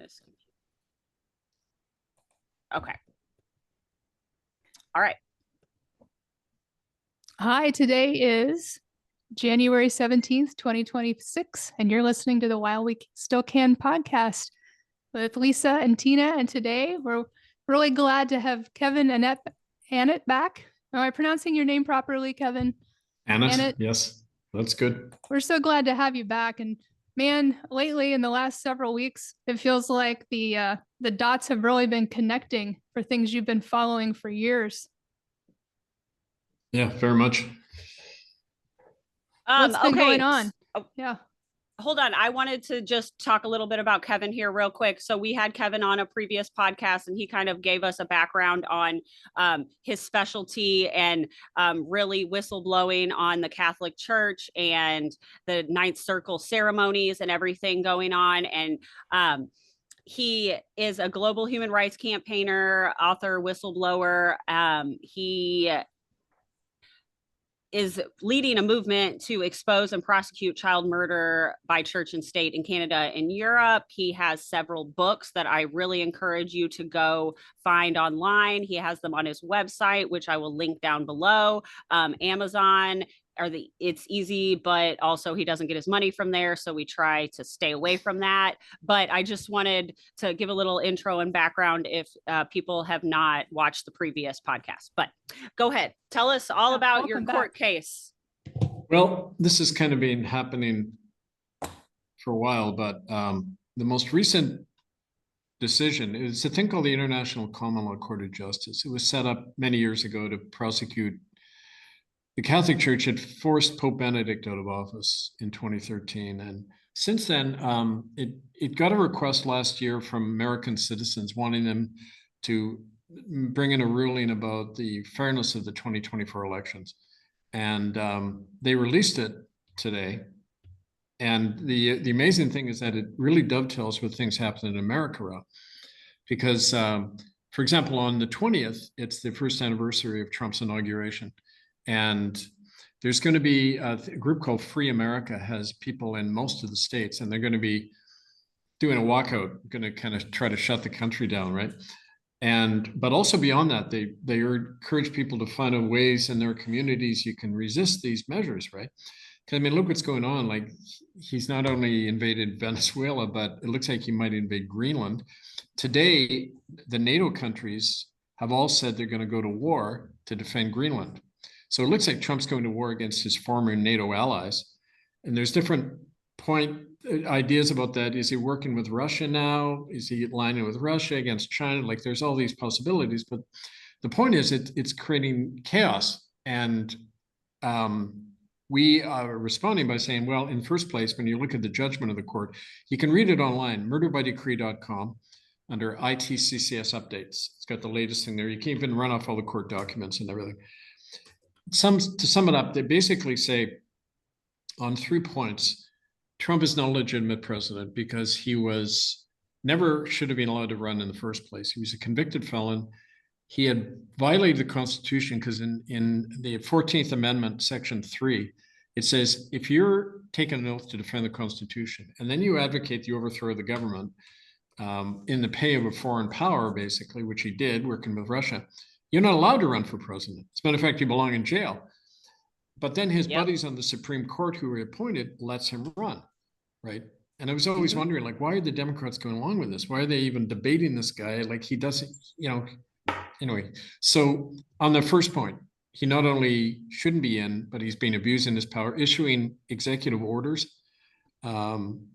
this. Okay. All right. Hi, today is January 17th, 2026, and you're listening to the While We Still Can podcast with Lisa and Tina. And today we're really glad to have Kevin Annett back. Am I pronouncing your name properly, Kevin? Annett? Yes, that's good. We're so glad to have you back. And man, lately in the last several weeks, it feels like the dots have really been connecting for things you've been following for years. Yeah, very much. What's been going on? Yeah. Hold on. I wanted to just talk a little bit about Kevin here real quick. So we had Kevin on a previous podcast and he kind of gave us a background on his specialty and really whistleblowing on the Catholic Church and the Ninth Circle ceremonies and everything going on. And he is a global human rights campaigner, author, whistleblower. He is leading a movement to expose and prosecute child murder by church and state in Canada and Europe. He has several books that I really encourage you to go find online. He has them on his website, which I will link down below. Amazon, it's easy, but also he doesn't get his money from there. So we try to stay away from that. But I just wanted to give a little intro and background if people have not watched the previous podcast. But go ahead. Tell us all about your court case. Well, this has kind of been happening for a while, but the most recent decision is a thing called the International Common Law Court of Justice. It was set up many years ago to prosecute. The Catholic Church had forced Pope Benedict out of office in 2013. And since then, it got a request last year from American citizens wanting them to bring in a ruling about the fairness of the 2024 elections. And they released it today. And the amazing thing is that it really dovetails with things happening in America, because, for example, on the 20th, it's the first anniversary of Trump's inauguration. And there's going to be a group called Free America, has people in most of the states, and they're going to be doing a walkout, going to kind of try to shut the country down, right? But also beyond that, they encourage people to find out ways in their communities you can resist these measures, right? Because I mean, look what's going on. Like, he's not only invaded Venezuela, but it looks like he might invade Greenland. Today, the NATO countries have all said they're going to go to war to defend Greenland. So it looks like Trump's going to war against his former NATO allies. And there's different ideas about that. Is he working with Russia now? Is he aligning with Russia against China? Like, there's all these possibilities. But the point is, it's creating chaos. And we are responding by saying, well, in first place, when you look at the judgment of the court, you can read it online, murderbydecree.com, under ITCCS updates. It's got the latest thing there. You can even run off all the court documents and everything. To sum it up, they basically say on 3 points, Trump is not a legitimate president because he never should have been allowed to run in the first place. He was a convicted felon. He had violated the Constitution because in the 14th Amendment, Section 3, it says, if you're taking an oath to defend the Constitution and then you advocate the overthrow of the government in the pay of a foreign power, basically, which he did working with Russia, you're not allowed to run for president. As a matter of fact, you belong in jail. But then his buddies on the Supreme Court who were appointed lets him run, right? And I was always wondering, like, why are the Democrats going along with this? Why are they even debating this guy? Like, he doesn't, anyway. So on the first point, he not only shouldn't be in, but he's being abusing his power, issuing executive orders,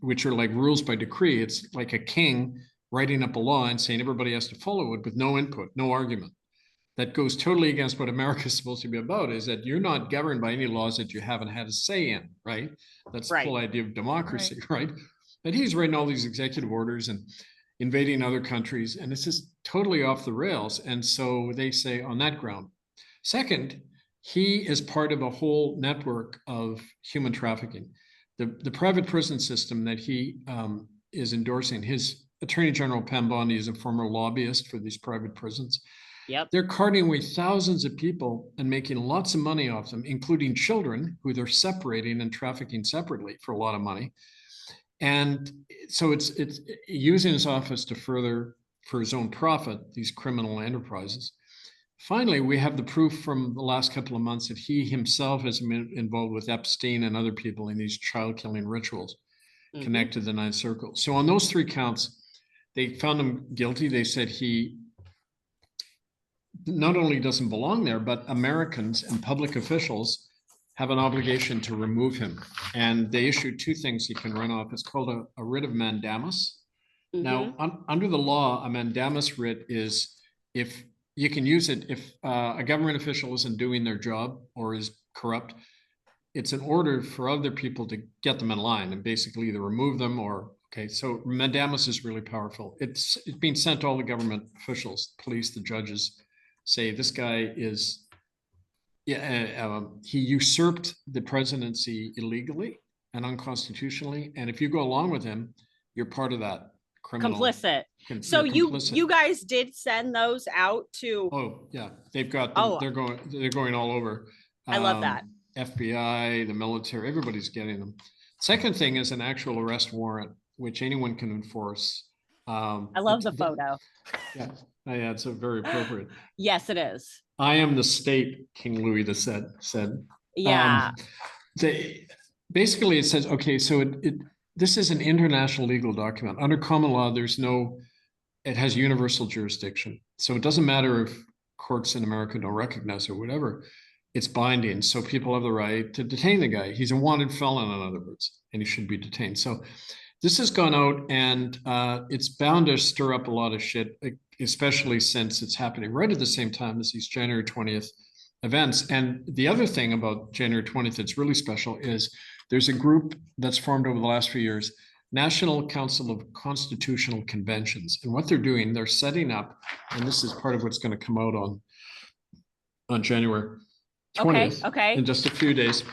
which are like rules by decree. It's like a king writing up a law and saying everybody has to follow it with no input, no argument. That goes totally against what America is supposed to be about, is that you're not governed by any laws that you haven't had a say in, right? That's the whole idea of democracy, right? But he's writing all these executive orders and invading other countries, and it's just totally off the rails. And so they say on that ground. Second, he is part of a whole network of human trafficking. The private prison system that he is endorsing, his Attorney General Pam Bondi is a former lobbyist for these private prisons. Yep. They're carting away thousands of people and making lots of money off them, including children who they're separating and trafficking separately for a lot of money. And so it's using his office to further, for his own profit, these criminal enterprises. Finally, we have the proof from the last couple of months that he himself has been involved with Epstein and other people in these child killing rituals connected to the Ninth Circle. So on those 3 counts, they found him guilty. They said he not only doesn't belong there, but Americans and public officials have an obligation to remove him. And they issued 2 things he can run off. It's called a writ of mandamus. Now, under the law, a mandamus writ is if you can use it if a government official isn't doing their job or is corrupt. It's an order for other people to get them in line and basically either remove them or, okay, so mandamus is really powerful. It's being sent to all the government officials, police, the judges, say this guy is, he usurped the presidency illegally and unconstitutionally. And if you go along with him, you're part of that criminal. Complicit. So you guys did send those out to. Oh yeah, they've got. They're going all over. I love that. FBI, the military, everybody's getting them. Second thing is an actual arrest warrant, which anyone can enforce. I love the photo. Yeah, it's a very appropriate. Yes, it is. I am the state, King Louis said. Yeah. Basically, it says, okay, so this is an international legal document. Under common law, it has universal jurisdiction. So it doesn't matter if courts in America don't recognize it or whatever, it's binding. So people have the right to detain the guy. He's a wanted felon, in other words, and he should be detained. So this has gone out and it's bound to stir up a lot of shit, especially since it's happening right at the same time as these January 20th events. And the other thing about January 20th that's really special is there's a group that's formed over the last few years, National Council of Constitutional Conventions. And what they're doing, they're setting up, and this is part of what's going to come out on January 20th, in just a few days.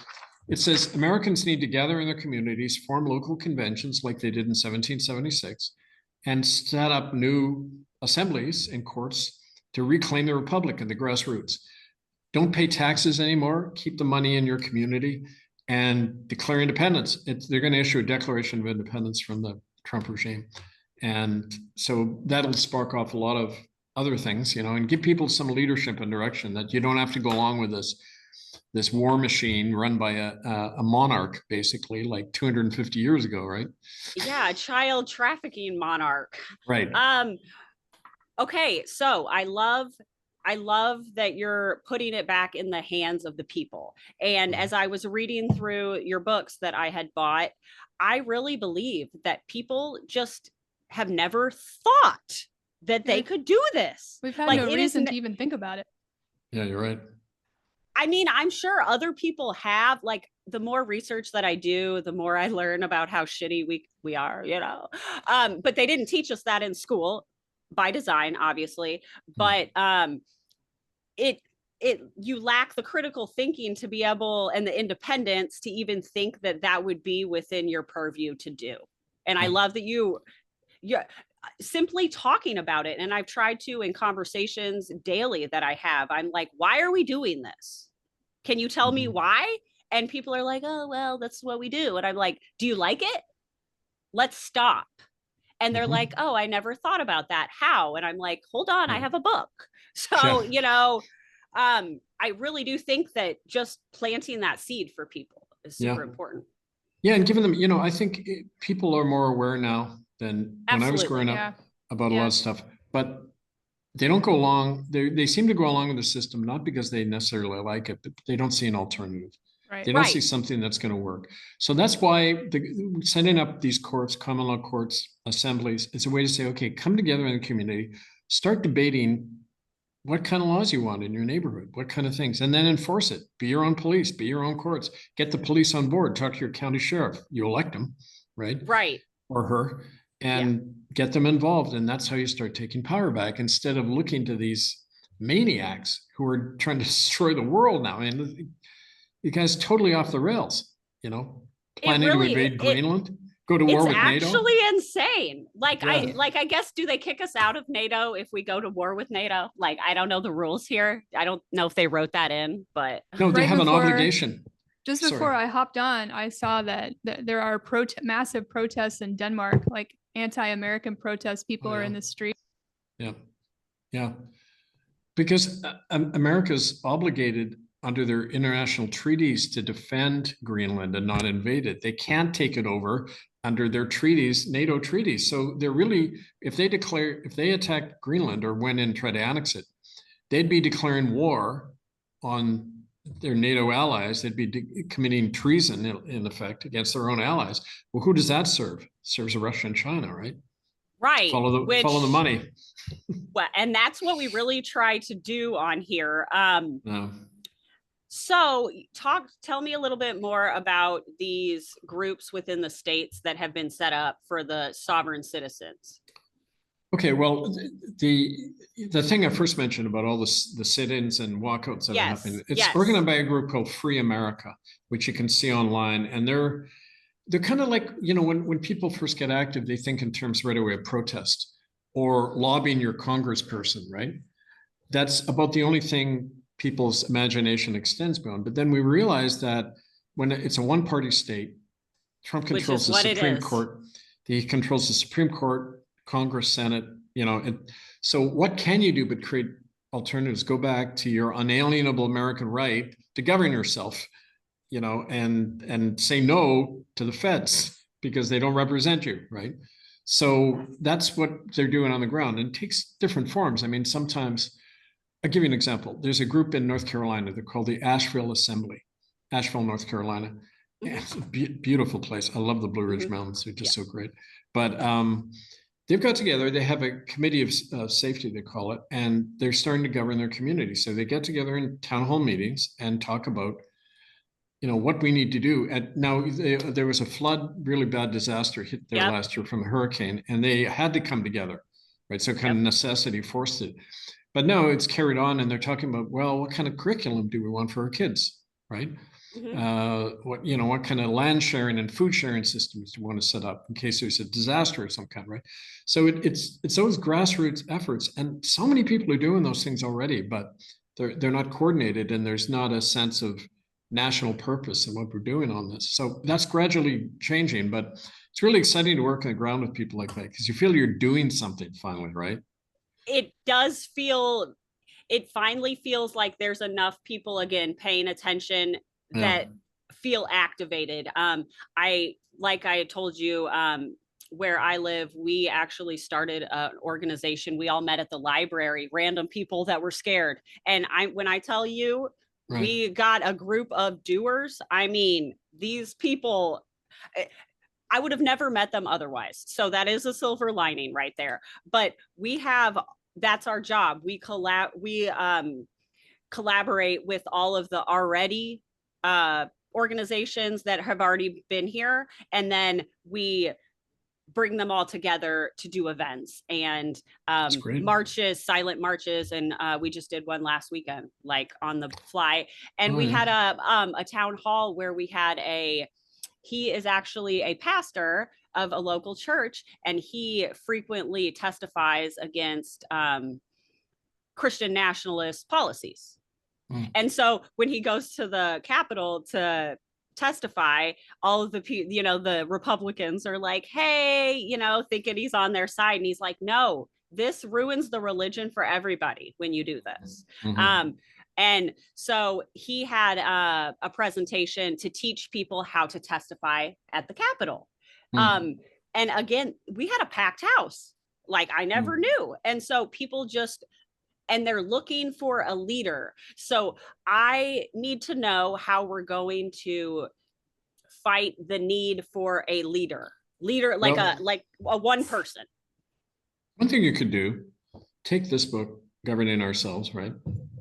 It says Americans need to gather in their communities, form local conventions like they did in 1776, and set up new assemblies and courts to reclaim the republic and the grassroots. Don't pay taxes anymore, keep the money in your community, and declare independence. They're going to issue a Declaration of Independence from the Trump regime. And so that'll spark off a lot of other things, and give people some leadership and direction that you don't have to go along with this war machine run by a monarch, basically, like 250 years ago, right? Yeah, a child trafficking monarch. Right. Okay, so I love that you're putting it back in the hands of the people. And as I was reading through your books that I had bought, I really believe that people just have never thought that they could do this. We've had no reason to even think about it. Yeah, you're right. I mean, I'm sure other people have, like, the more research that I do, the more I learn about how shitty we are, but they didn't teach us that in school, by design, obviously. But you lack the critical thinking to be able, and the independence to even think that would be within your purview to do. And I love that you're simply talking about it. And I've tried to, in conversations daily that I have, I'm like, why are we doing this? Can you tell me why? And people are like, oh, well, that's what we do. And I'm like, do you like it? Let's stop. And they're like, oh, I never thought about that. How? And I'm like, hold on, I have a book. So, I really do think that just planting that seed for people is super important. Yeah. And giving them, I think people are more aware now than when I was growing up about a lot of stuff, but they don't go along. They seem to go along with the system, not because they necessarily like it, but they don't see an alternative. Right. They don't see something that's going to work. So that's why setting up these courts, common law courts, assemblies, is a way to say, okay, come together in the community, start debating what kind of laws you want in your neighborhood, what kind of things, and then enforce it. Be your own police, be your own courts, get the police on board, talk to your county sheriff. You elect them, right? Right. Or her, and get them involved. And that's how you start taking power back, instead of looking to these maniacs who are trying to destroy the world now. I mean, you guys totally off the rails, planning to invade Greenland, go to war with NATO. It's actually insane. I guess, do they kick us out of NATO if we go to war with NATO? Like, I don't know the rules here. I don't know if they wrote that in, but no, they have an obligation Just before I hopped on, I saw that there are massive protests in Denmark, like anti-American protests. People are in the street. Yeah. Yeah. Because America's obligated under their international treaties to defend Greenland and not invade it. They can't take it over under their treaties, NATO treaties. So they're really, if they attack Greenland or went in and try to annex it, they'd be declaring war on their NATO allies. They'd be committing treason in effect against their own allies. Well, who does that serve? It serves Russia and China, right? Right. Follow the money. Well, and that's what we really try to do on here. No. So tell me a little bit more about these groups within the states that have been set up for the sovereign citizens. Okay, well, the thing I first mentioned about all the sit-ins and walkouts that are happening, it's organized by a group called Free America, which you can see online. And they're kind of like, when people first get active, they think in terms right away of protest or lobbying your congressperson, right? That's about the only thing people's imagination extends beyond. But then we realize that when it's a one-party state, Trump controls the Supreme Court. He controls the Supreme Court, Congress, Senate, so what can you do but create alternatives? Go back to your unalienable American right to govern yourself, and say no to the feds because they don't represent you, right? So that's what they're doing on the ground, and it takes different forms. I mean, sometimes, I'll give you an example. There's a group in North Carolina. They're called the Asheville Assembly, Asheville, North Carolina. It's a beautiful place. I love the Blue Ridge Mountains. They're just so great. But they've got together. They have a committee of safety, they call it, and they're starting to govern their community. So they get together in town hall meetings and talk about, what we need to do. Now, there was a flood, really bad disaster hit there last year from a hurricane, and they had to come together, right? So kind of necessity forced it. But now it's carried on, and they're talking about, well, what kind of curriculum do we want for our kids, right? What kind of land sharing and food sharing systems do you want to set up in case there's a disaster of some kind, right? So it's those grassroots efforts, and so many people are doing those things already, but they're not coordinated, and there's not a sense of national purpose in what we're doing on this. So that's gradually changing, but it's really exciting to work on the ground with people like that because you feel you're doing something finally, right? It finally feels like there's enough people again paying attention that feel activated. Like I told you, where I live, we actually started an organization. We all met at the library, random people that were scared. And when I tell you, we got a group of doers. I mean, these people, I would have never met them otherwise. So that is a silver lining right there. But that's our job. We collaborate with all of the already organizations that have already been here, and then we bring them all together to do events and marches, silent marches, and we just did one last weekend, like on the fly. And we had a town hall where we had he is actually a pastor of a local church, and he frequently testifies against Christian nationalist policies. And so when he goes to the Capitol to testify, all of the Republicans are like, hey, thinking he's on their side. And he's like, no, this ruins the religion for everybody when you do this. And so he had a presentation to teach people how to testify at the Capitol. And again, we had a packed house. Like I never knew. And so people and they're looking for a leader. So I need to know how we're going to fight the need for a leader, like a one person. One thing you could do, take this book, Governing Ourselves, right?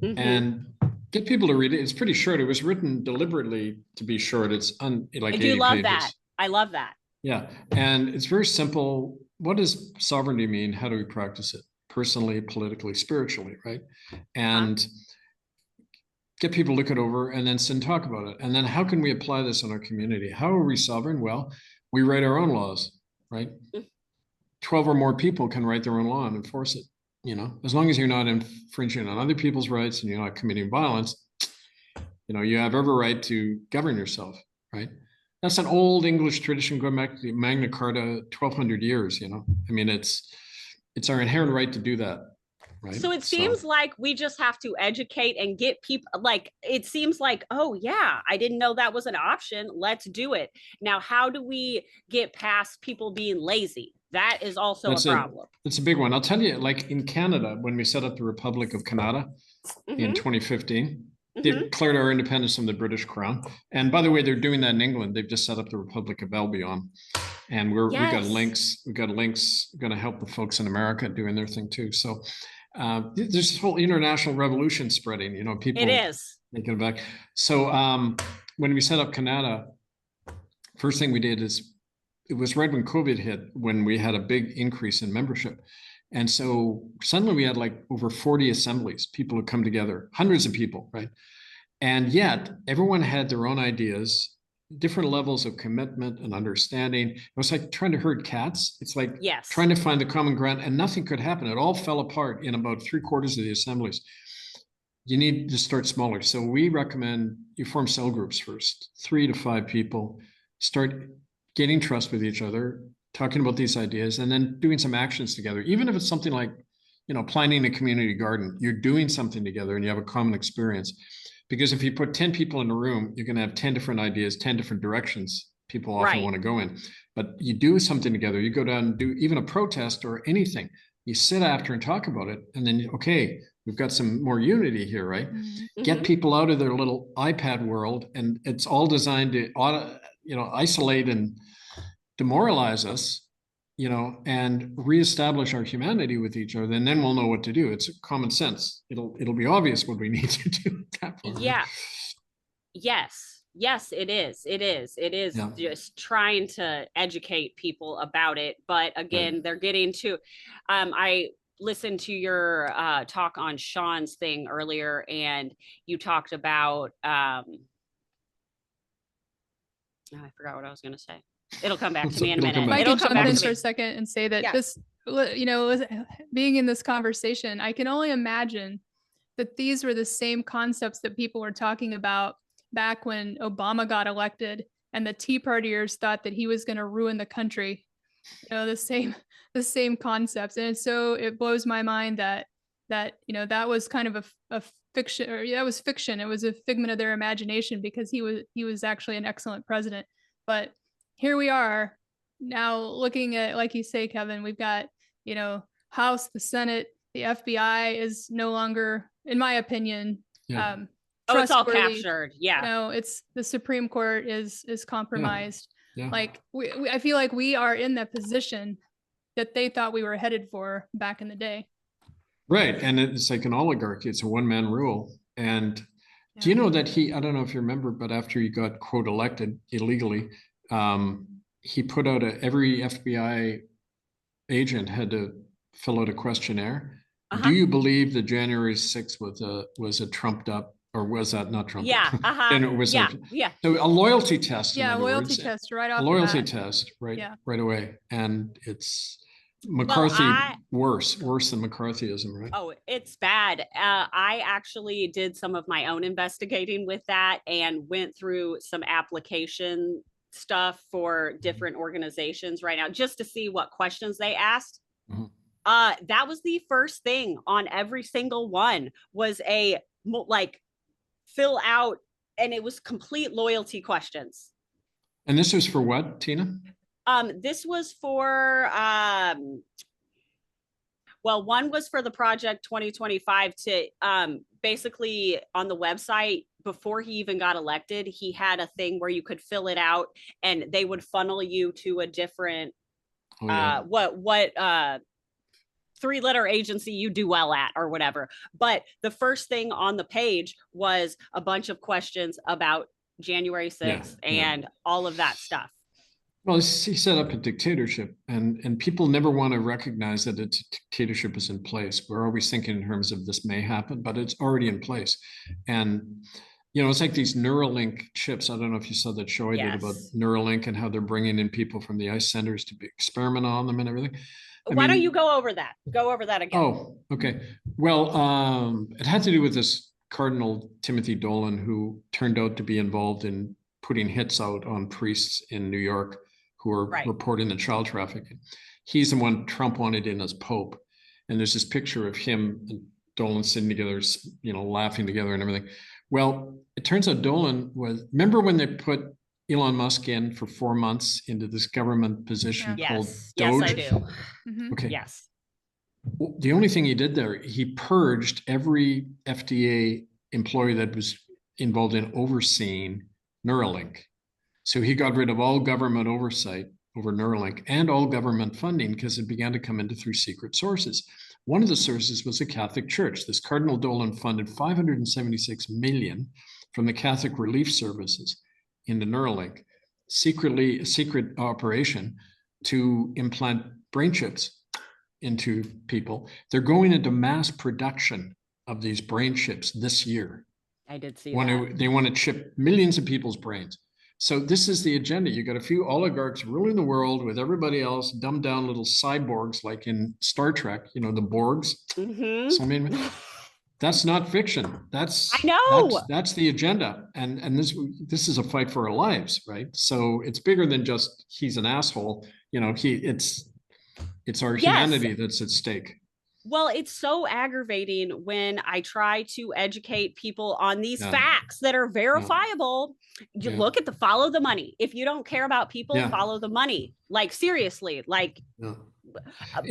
And get people to read it. It's pretty short. It was written deliberately to be short. It's like 80 pages. I do love that. I love that. Yeah. And it's very simple. What does sovereignty mean? How do we practice it? Personally, politically, spiritually, right? And get people to look it over and then talk about it. And then how can we apply this in our community? How are we sovereign? Well, we write our own laws, right? 12 or more people can write their own law and enforce it, as long as you're not infringing on other people's rights and you're not committing violence, You have every right to govern yourself, right? That's an old English tradition going back to Magna Carta, 1200 years, I mean, it's our inherent right to do that, right? So it seems like we just have to educate and get people, like, it seems like, oh yeah, I didn't know that was an option. Let's do it. Now, how do we get past people being lazy? That is also a problem. It's a big one. I'll tell you, like in Canada, when we set up the Republic of Canada in 2015, they declared our independence from the British Crown. And by the way, they're doing that in England. They've just set up the Republic of Albion. And we got links. We're going to help the folks in America doing their thing too. So there's this whole international revolution spreading, people. It is. Thinking it back. So when we set up Canada, first thing we did is, it was right when COVID hit, when we had a big increase in membership. And so suddenly we had like over 40 assemblies, people would come together, hundreds of people, right? And yet everyone had their own ideas, different levels of commitment and understanding. It was like trying to herd cats. It's like trying to find the common ground, and nothing could happen. It all fell apart in about 3/4 of the assemblies. You need to start smaller. So we recommend you form cell groups first, 3 to 5 people, start getting trust with each other, talking about these ideas, and then doing some actions together. Even if it's something like, planting a community garden, you're doing something together and you have a common experience. Because if you put 10 people in a room, you're going to have 10 different ideas, 10 different directions people often want to go in. But you do something together, you go down and do even a protest or anything. You sit after and talk about it, and then, okay, we've got some more unity here, right? Get people out of their little iPad world, and it's all designed to isolate and demoralize us, and reestablish our humanity with each other. And then we'll know what to do. It's common sense. It'll be obvious what we need to do at that point. Yeah. Yes, it is. It is just trying to educate people about it. But again, they're getting to, I listened to your talk on Sean's thing earlier, and you talked about, I forgot what I was going to say. It'll come back to me in a minute. If I could jump in for a second and say that this, being in this conversation, I can only imagine that these were the same concepts that people were talking about back when Obama got elected, and the Tea Partiers thought that he was going to ruin the country. The same concepts. And so it blows my mind that that was kind of a fiction, or that was fiction. It was a figment of their imagination, because he was actually an excellent president. But here we are now, looking at, like you say, Kevin, we've got, House, the Senate, the FBI is no longer, in my opinion, it's all captured. Yeah. It's the Supreme Court is compromised. Yeah. Like I feel like we are in that position that they thought we were headed for back in the day. Right. And it's like an oligarchy. It's a one-man rule. And do you know that I don't know if you remember, but after he got, quote, elected illegally, he put out every FBI agent had to fill out a questionnaire. Do you believe that January 6th was a trumped up, or was that not trumped up? And it was so a loyalty test. Yeah, loyalty test right off. A loyalty test right away. And it's McCarthy, worse than McCarthyism, right? Oh, it's bad. I actually did some of my own investigating with that, and went through some application stuff for different organizations right now, just to see what questions they asked. That was the first thing on every single one, was a fill out, and it was complete loyalty questions. And this was for what, Tina? This was for one was for the Project 2025 to basically, on the website, before he even got elected, he had a thing where you could fill it out, and they would funnel you to a different three-letter agency you do well at, or whatever. But the first thing on the page was a bunch of questions about January 6th and all of that stuff. Well, he set up a dictatorship, and people never want to recognize that a dictatorship is in place. We're always thinking in terms of this may happen, but it's already in place. And, it's like these Neuralink chips. I don't know if you saw that show I did about Neuralink and how they're bringing in people from the ice centers to experiment on them and everything. Why don't you go over that? Go over that again. Oh, okay. Well, it had to do with this Cardinal Timothy Dolan, who turned out to be involved in putting hits out on priests in New York who are reporting the child trafficking. He's the one Trump wanted in as Pope. And there's this picture of him and Dolan sitting together, laughing together and everything. Well, it turns out Dolan remember when they put Elon Musk in for 4 months into this government position called Doge? Yes, I do. Okay. Yes. The only thing he did there, he purged every FDA employee that was involved in overseeing Neuralink. So he got rid of all government oversight over Neuralink and all government funding because it began to come into through secret sources. One of the sources was the Catholic Church. This Cardinal Dolan funded 576 million from the Catholic Relief Services into Neuralink, a secret operation to implant brain chips into people. They're going into mass production of these brain chips this year. I did see that. They want to chip millions of people's brains. So this is the agenda. You got a few oligarchs ruling the world with everybody else, dumbed down little cyborgs like in Star Trek, the Borgs. So, I mean, that's not fiction. That's the agenda. And this is a fight for our lives, right? So it's bigger than just he's an asshole. It's our humanity that's at stake. Well, it's so aggravating when I try to educate people on these facts that are verifiable. You look at follow the money. If you don't care about people, follow the money. Like, seriously, like,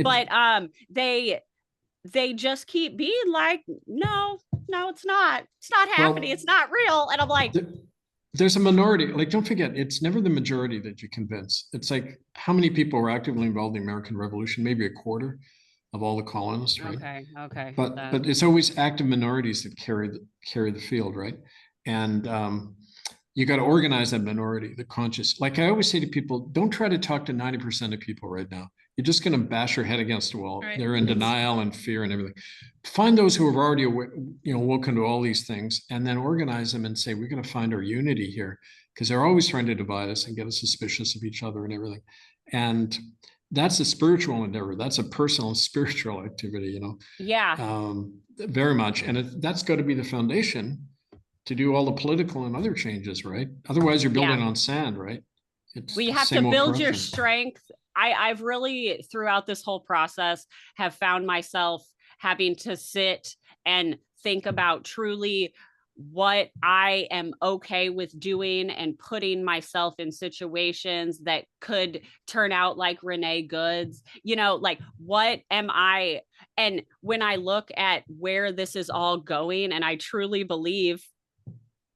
but they just keep being like, no, it's not happening. It's not real. And I'm like, there's a minority. Like, don't forget, it's never the majority that you convince. It's like, how many people were actively involved in the American Revolution? Maybe a quarter of all the colonists, right? Okay. But it's always active minorities that carry the field, right? And you got to organize that minority, the conscious. Like I always say to people, don't try to talk to 90% of people right now. You're just going to bash your head against the wall. Right. They're in denial and fear and everything. Find those who have already, woken to all these things, and then organize them and say, we're going to find our unity here, because they're always trying to divide us and get us suspicious of each other and everything. And that's a spiritual endeavor. That's a personal and spiritual activity, very much. And that's got to be the foundation to do all the political and other changes, right? Otherwise, you're building on sand, right? We have to build your strength. I've really, throughout this whole process, have found myself having to sit and think about truly what I am okay with doing and putting myself in situations that could turn out like Renee Goods, like, what am I? And when I look at where this is all going, and I truly believe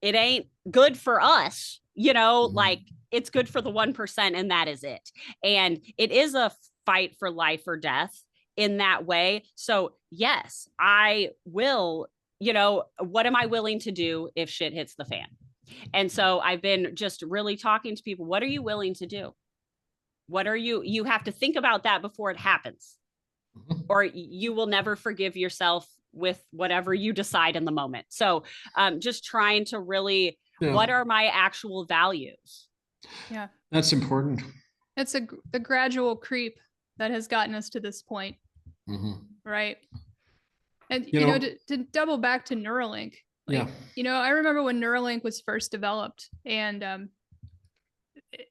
it ain't good for us, like, it's good for the 1%, and that is it. And it is a fight for life or death in that way. So yes, I will, what am I willing to do if shit hits the fan? And so I've been just really talking to people. What are you willing to do? You have to think about that before it happens, or you will never forgive yourself with whatever you decide in the moment. So just trying to really, what are my actual values? Yeah, that's important. It's the gradual creep that has gotten us to this point, right? And to double back to Neuralink, I remember when Neuralink was first developed, and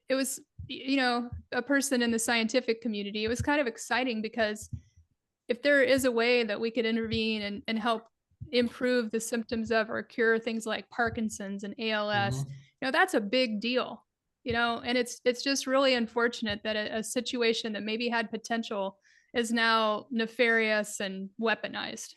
it was, a person in the scientific community. It was kind of exciting because if there is a way that we could intervene and help improve the symptoms of or cure things like Parkinson's and ALS, that's a big deal. And it's just really unfortunate that a situation that maybe had potential is now nefarious and weaponized.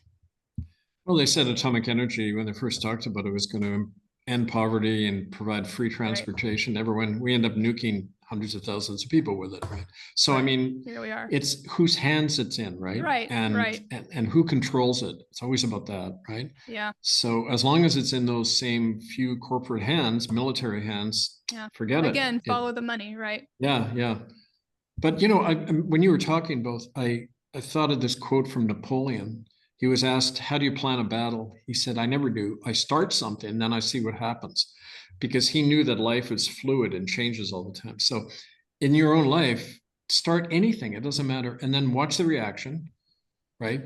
Well, they said atomic energy, when they first talked about it, was going to end poverty and provide free transportation. Everyone, we end up nuking hundreds of thousands of people with it, right? So, I mean, here we are. It's whose hands it's in, right? Right. And who controls it. It's always about that, right? Yeah. So as long as it's in those same few corporate hands, military hands, forget it. Again, follow the money, right? Yeah. But, when you were talking both, I thought of this quote from Napoleon. He was asked, how do you plan a battle? He said, I never do. I start something, then I see what happens. Because he knew that life is fluid and changes all the time. So in your own life, start anything. It doesn't matter. And then watch the reaction, right?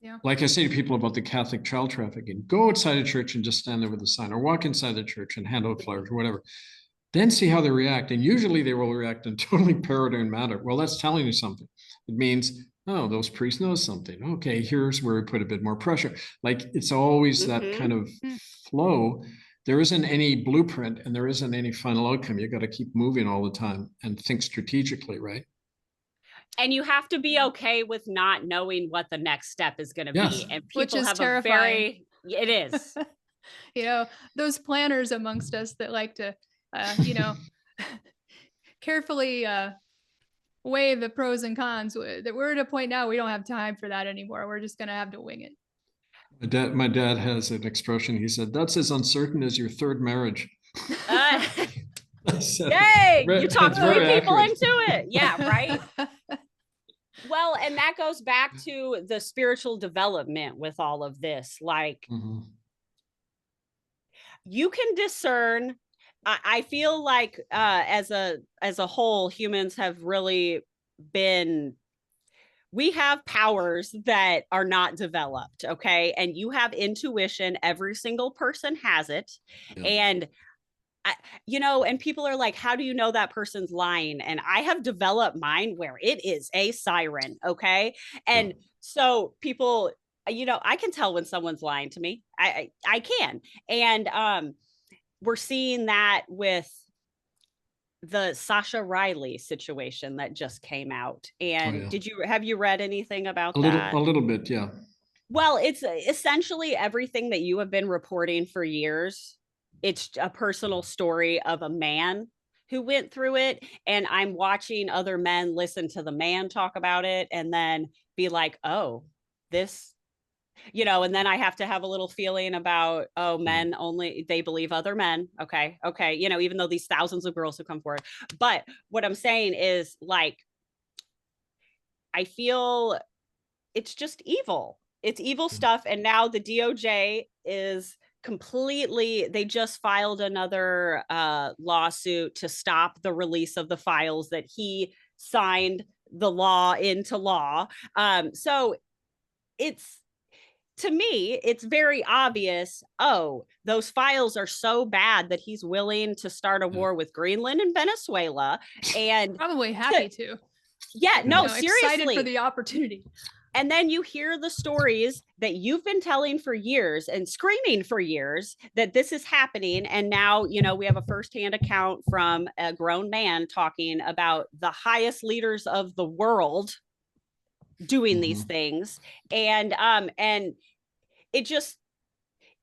Yeah. Like I say to people about the Catholic child trafficking, go outside a church and just stand there with a sign, or walk inside the church and hand out flowers or whatever. Then see how they react. And usually they will react in totally paranoid manner. Well, that's telling you something. It means, oh, those priests know something. Okay, here's where we put a bit more pressure. Like it's always that kind of flow. There isn't any blueprint and there isn't any final outcome. You got to keep moving all the time and think strategically, right? And you have to be okay with not knowing what the next step is going to Yes. be. And Which people is have terrifying. it is. You know, those planners amongst us that like to, carefully weigh the pros and cons. That we're at a point now we don't have time for that anymore. We're just going to have to wing it. My dad has an expression. He said, "That's as uncertain as your third marriage." Yay! You talk three people accurate. into it. Yeah, right. Well, and that goes back to the spiritual development with all of this. Like, you can discern. I feel like as a whole, humans have really been. We have powers that are not developed, okay? And you have intuition. Every single person has it, and and people are like, how do you know that person's lying? And I have developed mine where it is a siren. Okay. And so people, I can tell when someone's lying to me. I can. And we're seeing that with the Sasha Riley situation that just came out. And have you read anything about that? A little bit. Yeah. Well, it's essentially everything that you have been reporting for years. It's a personal story of a man who went through it. And I'm watching other men listen to the man talk about it and then be like, oh, this, and then I have to have a little feeling about, oh, men only, they believe other men. Okay. Even though these thousands of girls who come forward. But what I'm saying is, like, I feel it's just evil. It's evil stuff. And now the DOJ is they just filed another lawsuit to stop the release of the files that he signed the law into law. So to me, it's very obvious, oh, those files are so bad that he's willing to start a war with Greenland and Venezuela. And probably happy to. Yeah, no, seriously. Excited for the opportunity. And then you hear the stories that you've been telling for years and screaming for years that this is happening. And now, we have a firsthand account from a grown man talking about the highest leaders of the world doing these things. And it just,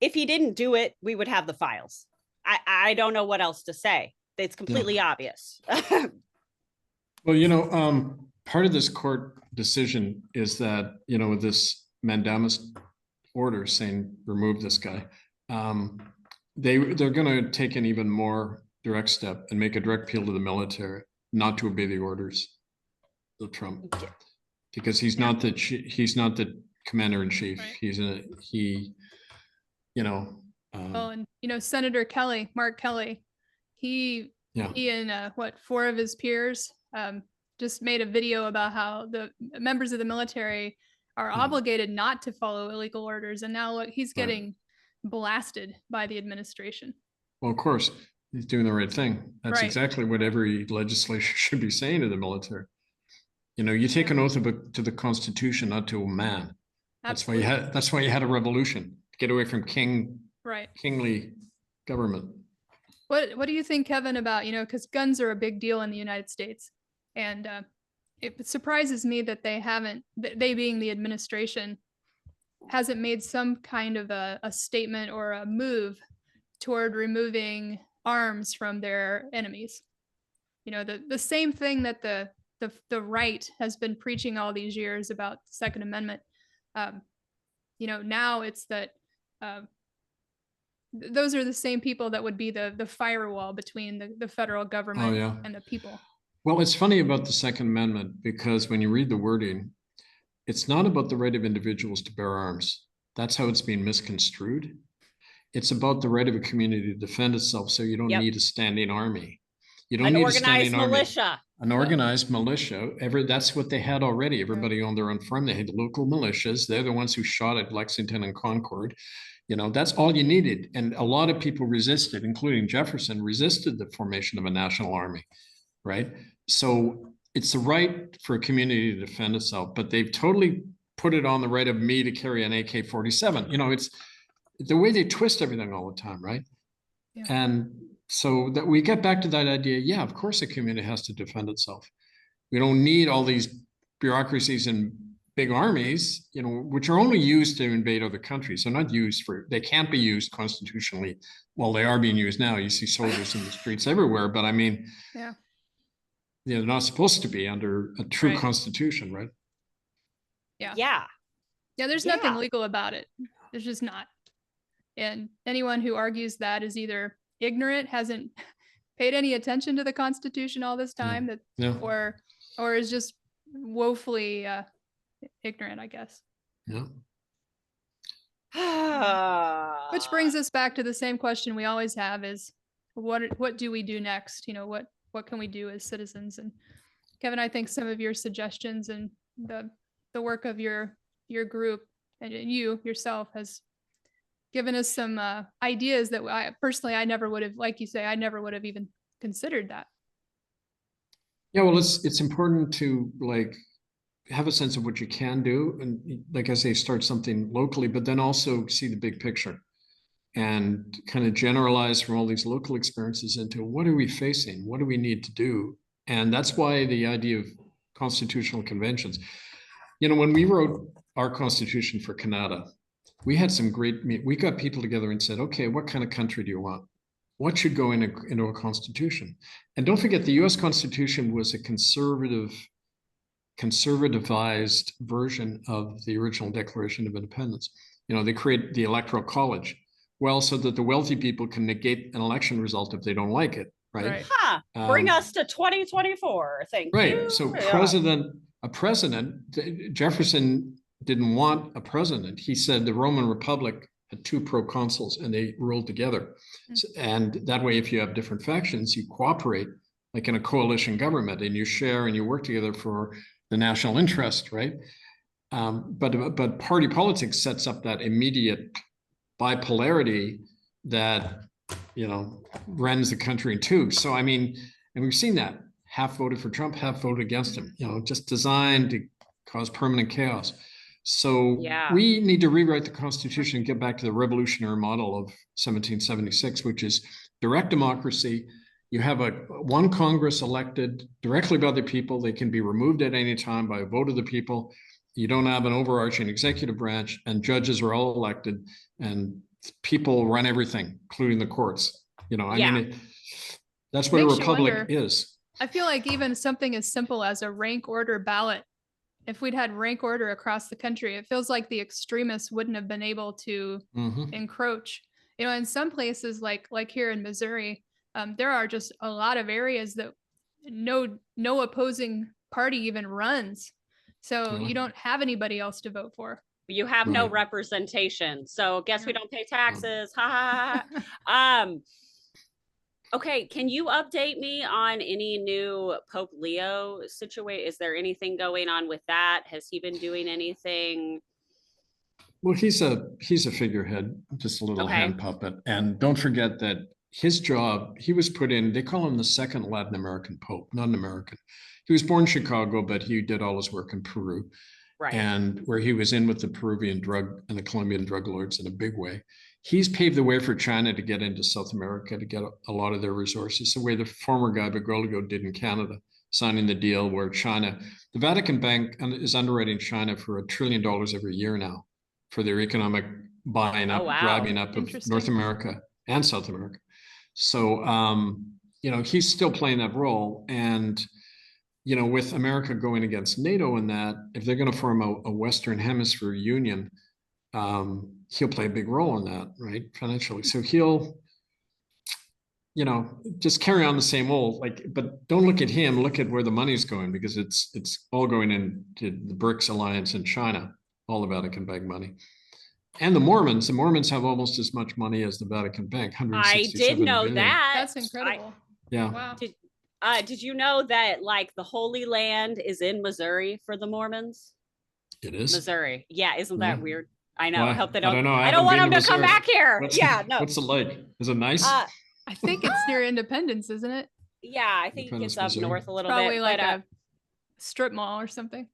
if he didn't do it, we would have the files. I don't know what else to say. It's completely obvious. Well, part of this court decision is that, with this mandamus order saying remove this guy, they're going to take an even more direct step and make a direct appeal to the military not to obey the orders of Trump, because he's not the commander in chief. Right. And Senator Kelly, Mark Kelly, he and four of his peers just made a video about how the members of the military are obligated not to follow illegal orders. And now look, he's getting blasted by the administration. Well, of course, he's doing the right thing. That's exactly what every legislature should be saying to the military. You take an oath to the Constitution, not to a man. Absolutely. That's why you had a revolution, to get away from kingly government. What do you think, Kevin, about, because guns are a big deal in the United States, and it surprises me that they being the administration, hasn't made some kind of a statement or a move toward removing arms from their enemies. The same thing that the right has been preaching all these years about the Second Amendment. Now it's that those are the same people that would be the firewall between the federal government and the people. Well, it's funny about the Second Amendment, because when you read the wording, it's not about the right of individuals to bear arms. That's how it's being misconstrued. It's about the right of a community to defend itself, so you don't need a standing army. You don't An need a organized standing army. militia. An organized militia. That's what they had already. Everybody owned their own farm. They had local militias. They're the ones who shot at Lexington and Concord. You know, that's all you needed. And a lot of people resisted, including Jefferson, resisted the formation of a national army, right? So it's the right for a community to defend itself, but they've totally put it on the right of me to carry an AK-47. You know, it's the way they twist everything all the time, right? Yeah. And so that we get back to that idea, yeah, of course a community has to defend itself. We don't need all these bureaucracies and big armies, you know, which are only used to invade other countries. They're not used for, they can't be used constitutionally. Well, they are being used now. You see soldiers in the streets everywhere, but I mean, Yeah. they're not supposed to be under a true Right. constitution, right? Yeah. Yeah. Yeah, there's nothing legal about it. There's just not. And anyone who argues that is either ignorant, hasn't paid any attention to the Constitution all this time, or is just woefully ignorant, I guess. Yeah. Which brings us back to the same question we always have: is what do we do next? You know, what can we do as citizens? And Kevin, I think some of your suggestions and the work of your group and you yourself has given us some ideas that I never would have, like you say, I never would have even considered that. Yeah, well, it's important to like have a sense of what you can do, and like I say, start something locally, but then also see the big picture and kind of generalize from all these local experiences into what are we facing? What do we need to do? And that's why the idea of constitutional conventions. You know, when we wrote our constitution for Canada, we had some we got people together and said, okay, what kind of country do you want? What should go into a constitution? And don't forget, the US Constitution was a conservativized version of the original Declaration of Independence. You know, they create the Electoral College, well, so that the wealthy people can negate an election result if they don't like it, right? Bring us to 2024, thank you. Right, so a president, Jefferson didn't want a president. He said the Roman Republic had 2 proconsuls and they ruled together. And that way, if you have different factions, you cooperate like in a coalition government and you share and you work together for the national interest, right? But party politics sets up that immediate bipolarity that, you know, rends the country in two. So, I mean, and we've seen that. Half voted for Trump, half voted against him, you know, just designed to cause permanent chaos. So we need to rewrite the Constitution and get back to the revolutionary model of 1776, which is direct democracy. You have one Congress elected directly by the people. They can be removed at any time by a vote of the people. You don't have an overarching executive branch, and judges are all elected, and people run everything, including the courts. You know, I mean, that's what a republic is. I feel like even something as simple as a rank order ballot, if we'd had rank order across the country, it feels like the extremists wouldn't have been able to encroach. You know, in some places like here in Missouri, there are just a lot of areas that no opposing party even runs. So you don't have anybody else to vote for. You have no representation. So guess we don't pay taxes. Ha ha. Okay, can you update me on any new Pope Leo situation? Is there anything going on with that? Has he been doing anything? Well, he's a figurehead, just a little hand puppet. And don't forget that his job, he was put in, they call him the second Latin American Pope, not an American. He was born in Chicago, but he did all his work in Peru. Right. And where he was in with the Peruvian drug and the Colombian drug lords in a big way. He's paved the way for China to get into South America, to get a lot of their resources, the way the former guy Bergoglio did in Canada, signing the deal where China, the Vatican Bank is underwriting China for $1 trillion every year now for their economic buying up, grabbing up of North America and South America. So, you know, he's still playing that role. And, you know, with America going against NATO in that, if they're going to form a Western Hemisphere union, he'll play a big role in that, right? Financially. So he'll, you know, just carry on the same old, like, but don't look at him, look at where the money's going, because it's all going into the BRICS alliance in China, all the Vatican Bank money. And the Mormons have almost as much money as the Vatican Bank. I did know billion. that. That's incredible. Yeah. Wow. Did you know that like the Holy Land is in Missouri for the Mormons? It is? Missouri. Yeah, isn't that Really? weird? I know. I Why? hope they I don't. don't know. I I don't haven't want been them to to come Missouri. back here. Yeah, no. What's it like? Is it nice? I think it's near Independence, isn't it? Yeah, I think it Independence, gets up Missouri. north a little Probably bit, like but a strip mall or something.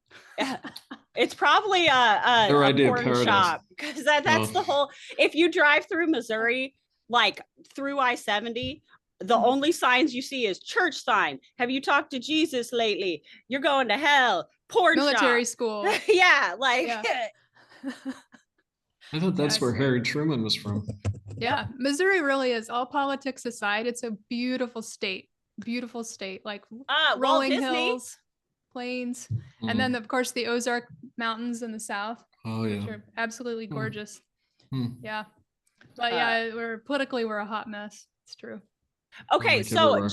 it's probably Their a idea of porn paradise. shop because that's the whole. If you drive through Missouri, like through I-70, the only signs you see is church sign. Have you talked to Jesus lately? You're going to hell. Porn Military shop. school. Yeah, like Yeah. I thought that's Yes. where Harry Truman was from. Yeah, Missouri really is. All politics aside, it's a beautiful state. Beautiful state, like Walt rolling Disney. hills, plains, and then of course the Ozark Mountains in the south, Oh which yeah. are absolutely gorgeous. Hmm. Yeah, but yeah, we're a hot mess. It's true. Okay, Like so everywhere.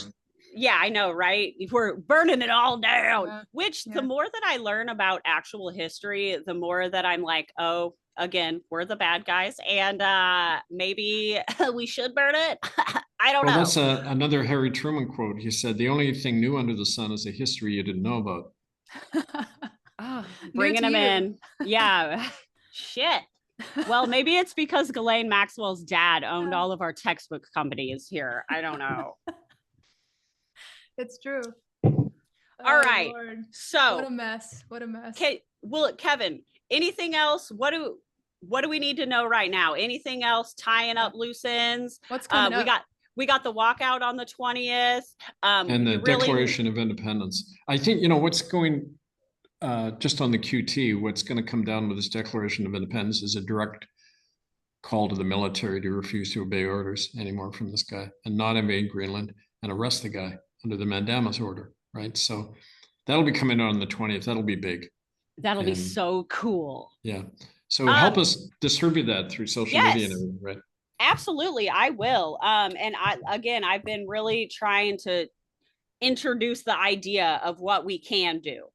yeah, I know, right? We're burning it all down. Yeah. Which Yeah. the more that I learn about actual history, the more that I'm like, oh, again, we're the bad guys, and maybe we should burn it. I don't Well, know. that's another Harry Truman quote. He said, "The only thing new under the sun is a history you didn't know about." Oh, New bringing to them you. in. Yeah. Shit. Well, maybe it's because Ghislaine Maxwell's dad owned all of our textbook companies here. I don't know. It's true. All right. Lord. What So a mess. What a mess. Kevin, anything else? What do we need to know right now? Anything else tying up loose ends? What's coming up? We got the walkout on the 20th. And the Declaration of Independence. I think, what's going, just on the QT, what's going to come down with this Declaration of Independence is a direct call to the military to refuse to obey orders anymore from this guy and not invade Greenland and arrest the guy under the mandamus order, right? So that'll be coming out on the 20th. That'll be big. That'll be so cool. Yeah. So help us distribute that through social media and everything, right? Absolutely, I will. And I've been really trying to introduce the idea of what we can do.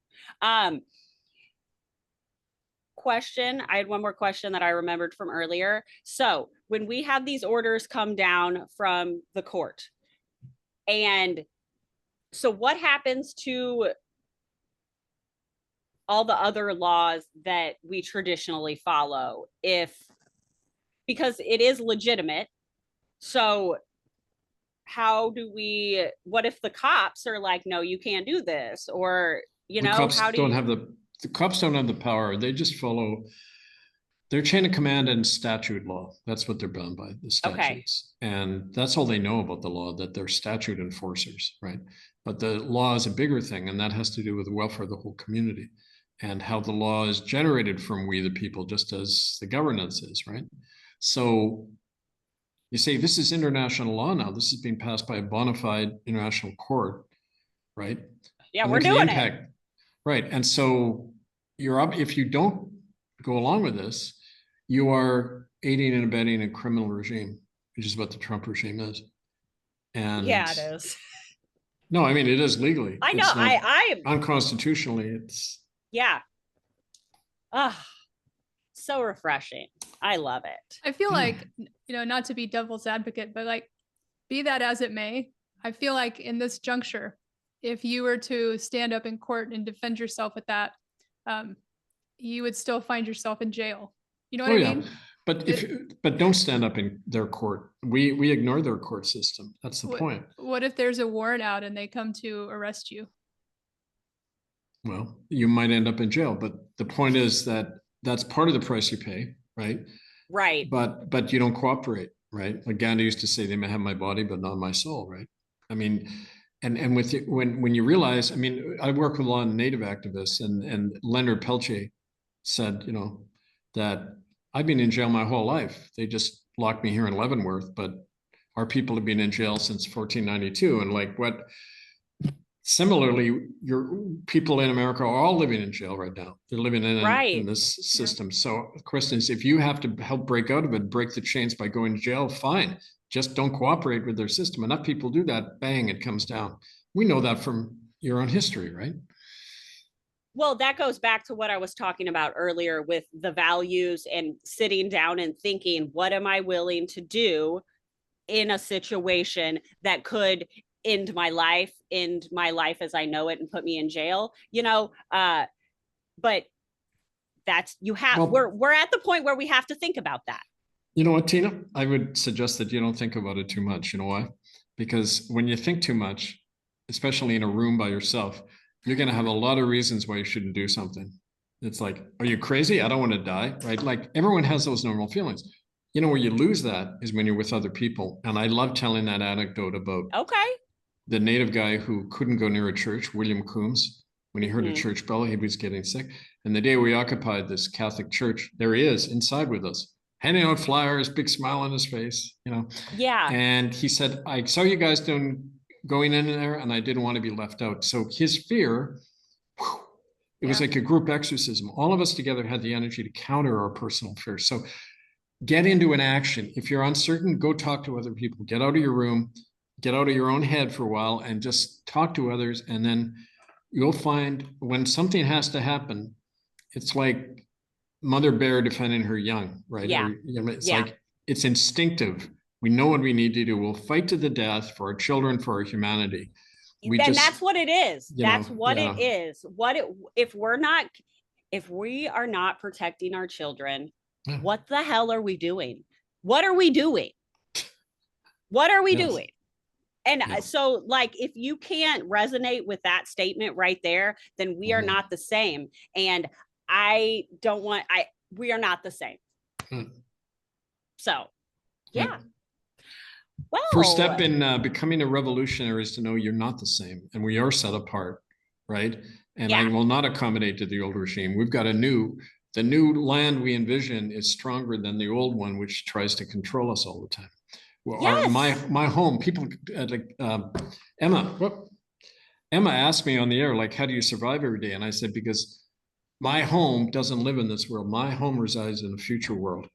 Question. I had one more question that I remembered from earlier. So when we have these orders come down from the court, and so what happens to all the other laws that we traditionally follow because it is legitimate. So what if the cops are like, no, you can't do this? Or, the cops don't have the power. They just follow their chain of command and statute law. That's what they're bound by, the statutes. Okay. And that's all they know about the law, that they're statute enforcers, right? But the law is a bigger thing, and that has to do with the welfare of the whole community and how the law is generated from we the people, just as the governance is, right? So you say, this is international law now. This is being passed by a bona fide international court, right? Yeah, we're doing it. Right. And so if you don't go along with this, you are aiding and abetting a criminal regime, which is what the Trump regime is. And yeah, it is. No, I mean, it is legally. I know. I unconstitutionally, it's. Yeah. So refreshing. I love it. I feel like, not to be devil's advocate, but like, be that as it may, I feel like in this juncture, if you were to stand up in court and defend yourself with that, you would still find yourself in jail. You know what I mean? But don't stand up in their court. We ignore their court system. That's the point. What if there's a warrant out and they come to arrest you? Well, you might end up in jail, but the point is that that's part of the price you pay, right? Right. But you don't cooperate, right? Like Gandhi used to say, they may have my body, but not my soul, right? I mean, and with it, when you realize, I mean, I work with a lot of Native activists, and Leonard Peltier said, that I've been in jail my whole life. They just locked me here in Leavenworth, but our people have been in jail since 1492. And like similarly, your people in America are all living in jail right now. They're living in this system. Yeah. So the question is, if you have to help break out of it, break the chains by going to jail, fine. Just don't cooperate with their system. Enough people do that, bang, it comes down. We know that from your own history, right? Well, that goes back to what I was talking about earlier with the values and sitting down and thinking, what am I willing to do in a situation that could end my life as I know it and put me in jail, but that's, we're at the point where we have to think about that. You know what, Tina? I would suggest that you don't think about it too much. You know why? Because when you think too much, especially in a room by yourself, you're going to have a lot of reasons why you shouldn't do something. It's like, are you crazy? I don't want to die, right? Like everyone has those normal feelings. You know, where you lose that is when you're with other people. And I love telling that anecdote about the native guy who couldn't go near a church, William Coombs, when he heard a church bell, he was getting sick. And the day we occupied this Catholic church, there he is inside with us, handing out flyers, big smile on his face, Yeah. And he said, I saw you guys going in there and I didn't want to be left out. So his fear, it was like a group exorcism. All of us together had the energy to counter our personal fears. So get into an action. If you're uncertain, go talk to other people. Get out of your room, get out of your own head for a while and just talk to others. And then you'll find when something has to happen, it's like mother bear defending her young, right? Yeah. It's like, it's instinctive. We know what we need to do. We'll fight to the death for our children, for our humanity. That's what it is. That's what it is. If we are not protecting our children, what the hell are we doing? What are we doing? What are we doing? And so like, if you can't resonate with that statement right there, then we are not the same. And we are not the same. So, yeah. Well, first step in becoming a revolutionary is to know you're not the same and we are set apart, right? And I will not accommodate to the old regime. We've got the new land we envision is stronger than the old one, which tries to control us all the time. Well, my home, people like Emma asked me on the air, like, how do you survive every day? And I said, because my home doesn't live in this world. My home resides in a future world,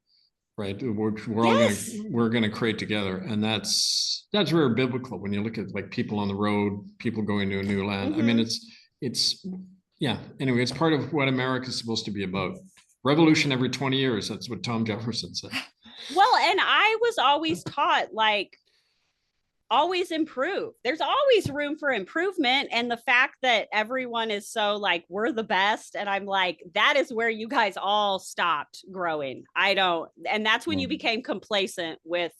right? We're all gonna create together, and that's very biblical when you look at like people on the road, people going to a new land. I mean, it's Anyway, it's part of what America is supposed to be about. Revolution every 20 years. That's what Tom Jefferson said. Well, and I was always taught, like, always improve. There's always room for improvement. And the fact that everyone is so like, we're the best. And I'm like, that is where you guys all stopped growing. And that's when you became complacent with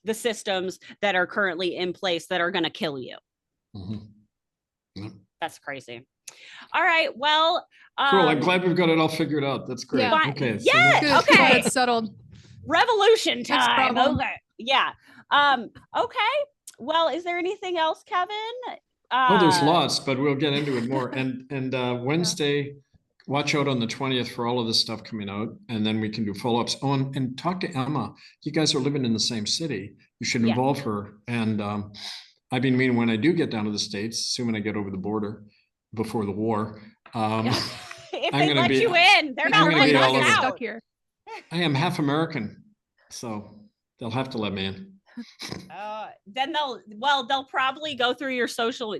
the systems that are currently in place that are going to kill you. That's crazy. All right. Well, cool. I'm glad we've got it all figured out. That's great. Yeah. Okay. Okay. It's settled. Revolution time. Okay. Yeah. Okay. Well, is there anything else, Kevin? There's lots, but we'll get into it more. And Wednesday, watch out on the 20th for all of this stuff coming out, and then we can do follow-ups. Oh, and talk to Emma. You guys are living in the same city. You should involve her. And I've been meaning when I do get down to the States, assuming I get over the border before the war. If they let you in, they're not letting us out. Here. I am half American, so they'll have to let me in. Then they'll probably go through your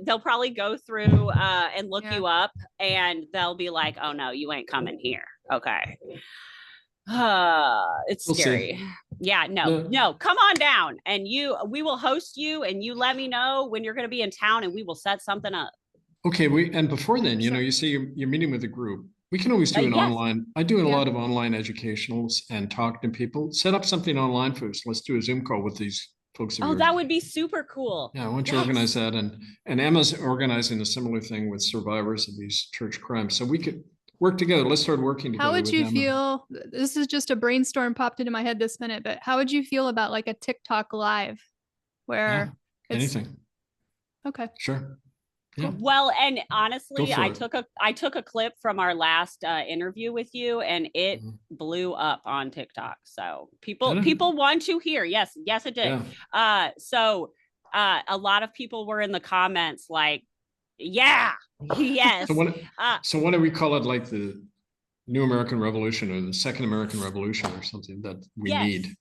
they'll probably go through and look you up, and they'll be like, oh no, you ain't coming here. Okay. It's scary. Yeah, no, come on down, and we will host you, and you let me know when you're going to be in town, and we will set something up. Okay, and before then, you say you're meeting with a group. We can always do an online. I do a lot of online educationals and talk to people. Set up something online for us. Let's do a Zoom call with these folks. Oh, that would be super cool. Yeah, I want you to organize that. And Emma's organizing a similar thing with survivors of these church crimes. So we could work together. Let's start working together. How would you feel? This is just a brainstorm popped into my head this minute, but how would you feel about like a TikTok live where anything? Okay. Sure. Yeah. Well, and honestly, I took a clip from our last interview with you, and it blew up on TikTok. So people want to hear. Yes, it did. Yeah. So a lot of people were in the comments like, yes. So what do we call it? Like the New American Revolution or the Second American Revolution or something that we need,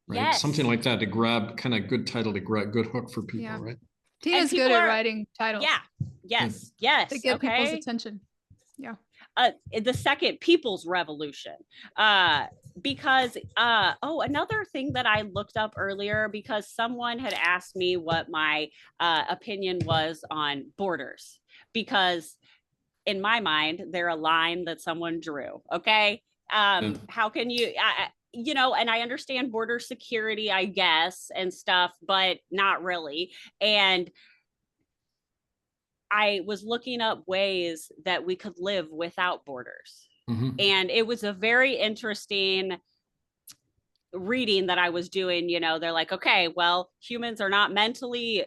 right? Yes. Something like that to grab kind of good title to grab good hook for people, right? Tina's good at writing titles. Yeah. Yes. To get people's attention. Yeah. the second People's Revolution. Because another thing that I looked up earlier, because someone had asked me what my opinion was on borders, because in my mind, they're a line that someone drew. Okay. How can you, and I understand border security, I guess, and stuff, but not really. And I was looking up ways that we could live without borders. Mm-hmm. And it was a very interesting reading that I was doing. They're like, okay, well, humans are not mentally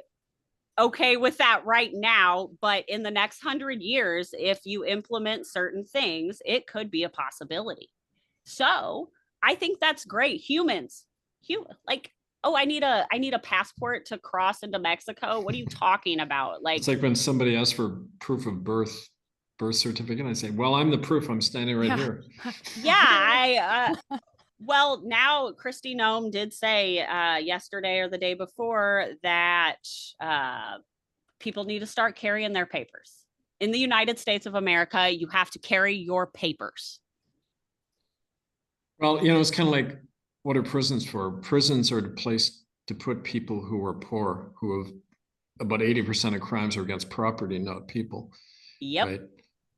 okay with that right now, but in the next 100 years, if you implement certain things, it could be a possibility. So I think that's great. Humans, oh, I need a passport to cross into Mexico. What are you talking about? It's like when somebody asks for proof of birth certificate, I say, well, I'm the proof. I'm standing right here. Yeah, well, now Kristi Noem did say yesterday or the day before that people need to start carrying their papers. In the United States of America, you have to carry your papers. Well, it's kind of like, what are prisons for? Prisons are the place to put people who are poor, who have about 80% of crimes are against property, not people. Yep. Right.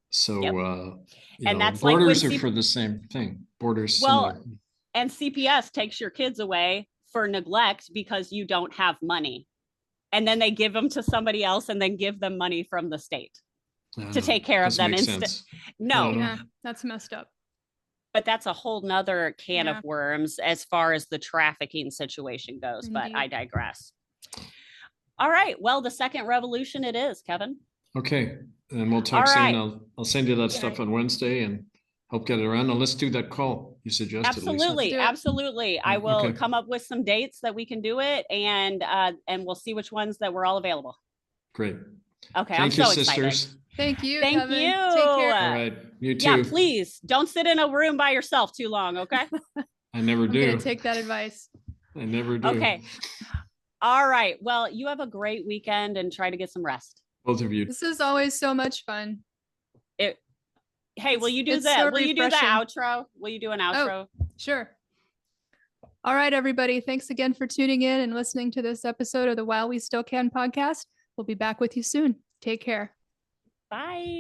So, and that's borders are for the same thing. Borders. Well, similar. And CPS takes your kids away for neglect because you don't have money. And then they give them to somebody else and then give them money from the state to take care of them instead. No. Yeah, that's messed up. But that's a whole nother can of worms as far as the trafficking situation goes. Indeed. But I digress. All right. Well, the second revolution it is, Kevin. Okay. And we'll talk soon. I'll send you that stuff on Wednesday and help get it around. And let's do that call you suggested. Absolutely. Absolutely. I will come up with some dates that we can do it, and we'll see which ones that we're all available. Great. Okay. Thank you, so sisters. Excited. Thank you. Thank Kevin. you. Take care. All right. You too. Yeah, please don't sit in a room by yourself too long. Okay. I never do. I'm gonna take that advice. I never do. Okay. All right. Well, you have a great weekend and try to get some rest. Both of you. This is always so much fun. Hey, will you do that? So will you do the outro? Will you do an outro? Oh, sure. All right, everybody. Thanks again for tuning in and listening to this episode of the While We Still Can podcast. We'll be back with you soon. Take care. Bye.